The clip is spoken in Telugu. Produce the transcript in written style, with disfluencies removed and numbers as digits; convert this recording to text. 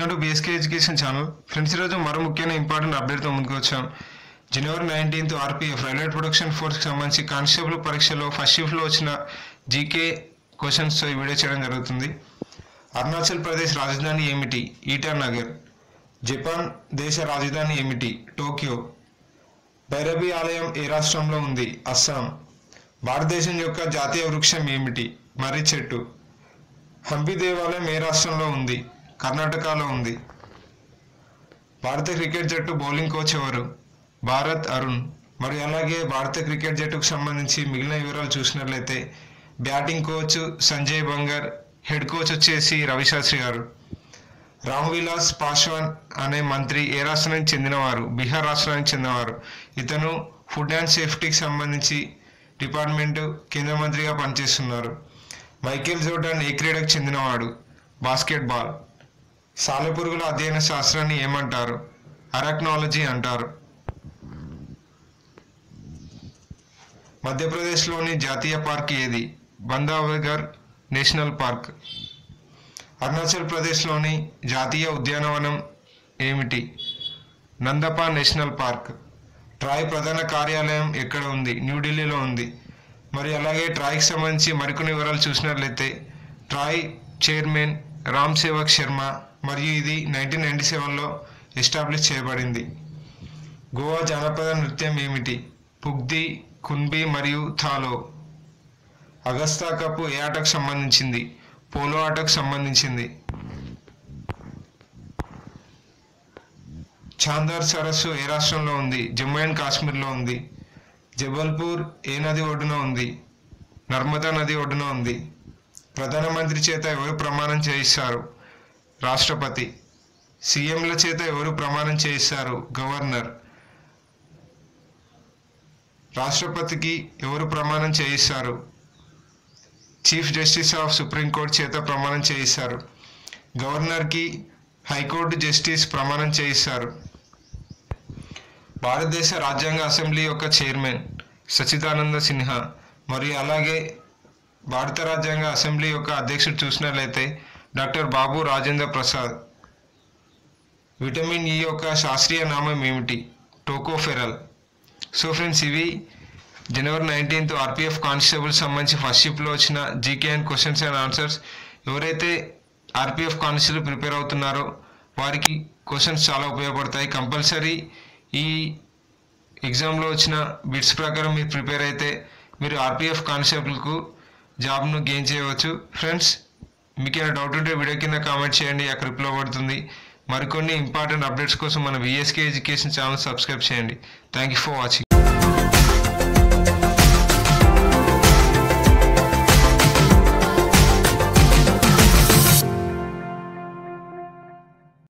Welcome to BSK education channel. Friends, ఈరోజు మరో ముఖ్యమైన ఇంపార్టెంట్ అప్డేట్తో ముందుకు వచ్చాం. జనవరి 19 ఆర్పీఎఫ్ రైల్వే ప్రొడక్షన్ ఫోర్స్కి సంబంధించి కానిస్టేబుల్ పరీక్షలో ఫస్ట్ షిఫ్ట్లో వచ్చిన జీకే క్వశ్చన్స్తో ఈ వీడియో చేయడం జరుగుతుంది. అరుణాచల్ ప్రదేశ్ రాజధాని ఏమిటి? ఈటానగర్. జపాన్ దేశ రాజధాని ఏమిటి? టోక్యో. భైరవి ఆలయం ఏ రాష్ట్రంలో ఉంది? అస్సాం. భారతదేశం యొక్క జాతీయ వృక్షం ఏమిటి? మర్రి చెట్టు. హంపి దేవాలయం ఏ రాష్ట్రంలో ఉంది? కర్ణాటకలో ఉంది. భారత క్రికెట్ జట్టు బౌలింగ్ కోచ్ ఎవరు? భారత్ అరుణ్. మరియు అలాగే భారత క్రికెట్ జట్టుకు సంబంధించి మిగిలిన వివరాలు చూసినట్లయితే batting coach Sanjay Bangar, head coach వచ్చేసి రవిశాస్త్రి గారు. రామ్విలాస్ పాస్వాన్ అనే మంత్రి ఏ రాష్ట్రానికి చెందినవారు? బీహార్ రాష్ట్రానికి చెందినవారు. ఇతను ఫుడ్ అండ్ సేఫ్టీకి సంబంధించి డిపార్ట్మెంటు కేంద్ర మంత్రిగా పనిచేస్తున్నారు. మైకేల్ జోర్డాన్ ఏ క్రీడకు చెందినవాడు? బాస్కెట్బాల్. సాలెపురుగుల అధ్యయన శాస్త్రాన్ని ఏమంటారు? అరాక్నాలజీ అంటారు. మధ్యప్రదేశ్లోని జాతీయ పార్క్ ఏది? బంధవ్గర్ నేషనల్ పార్క్. అరుణాచల్ ప్రదేశ్లోని జాతీయ ఉద్యానవనం ఏమిటి? నందపా నేషనల్ పార్క్. ట్రాయ్ ప్రధాన కార్యాలయం ఎక్కడ ఉంది? న్యూఢిల్లీలో ఉంది. మరి అలాగే ట్రాయ్కి సంబంధించి మరికొన్ని వివరాలు చూసినట్లయితే ట్రాయ్ చైర్మన్ రామ్ సేవక్ శర్మ, మరియు ఇది 1997లో ఎస్టాబ్లిష్ చేయబడింది. గోవా జానపద నృత్యం ఏమిటి? పుగ్ది, కున్బి మరియు థాలో. అగస్తా కప్ ఏ ఆటకు సంబంధించింది? పోలో ఆటకు సంబంధించింది. చాందర్ సరస్సు ఏ రాష్ట్రంలో ఉంది? జమ్మూ అండ్ కాశ్మీర్లో ఉంది. జబల్పూర్ ఏ నది ఒడ్డున ఉంది? నర్మదా నది ఒడ్డున ఉంది. ప్రధానమంత్రి చేత ఎవరు ప్రమాణం చేయిస్తారు? రాష్ట్రపతి. సీఎంల చేత ఎవరు ప్రమాణం చేయిస్తారు? గవర్నర్. రాష్ట్రపతికి ఎవరు ప్రమాణం చేయిస్తారు? చీఫ్ జస్టిస్ ఆఫ్ సుప్రీంకోర్టు చేత ప్రమాణం చేయిస్తారు. గవర్నర్కి హైకోర్టు జస్టిస్ ప్రమాణం చేయిస్తారు. భారతదేశ రాజ్యాంగ అసెంబ్లీ యొక్క చైర్మన్ సచిదానంద సిన్హా. మరియు అలాగే భారత రాజ్యాంగ అసెంబ్లీ యొక్క అధ్యక్షుడు చూసినట్లయితే doctor Babu Rajendra Prasad. Vitamin E యొక్క శాస్త్రీయ నామం ఏమిటి? టోకోఫెరల్. సో ఫ్రెండ్స్, ఇవి జనవరి 19 ఆర్పీఎఫ్ కానిస్టేబుల్ సంబంధించి ఫస్ట్ షిఫ్ట్లో వచ్చిన GK and questions and answers. ఎవరైతే ఆర్పీఎఫ్ కానిస్టేబుల్ ప్రిపేర్ అవుతున్నారో వారికి క్వశ్చన్స్ చాలా ఉపయోగపడతాయి. కంపల్సరీ ఈ ఎగ్జామ్లో వచ్చిన బిట్స్ ప్రకారం మీరు ప్రిపేర్ అయితే మీరు ఆర్పీఎఫ్ కానిస్టేబుల్కు జాబ్ను గెయిన్ చేయవచ్చు. ఫ్రెండ్స్, మీకు ఏమైనా డౌట్ ఉంటే వీడియో కింద కామెంట్ చేయండి, అక్కడ రిప్లై పడుతుంది. మరికొన్ని ఇంపార్టెంట్ అప్డేట్స్ కోసం మన బీఎస్కే ఎడ్యుకేషన్ ఛానల్ సబ్స్క్రైబ్ చేయండి. Thank you for watching.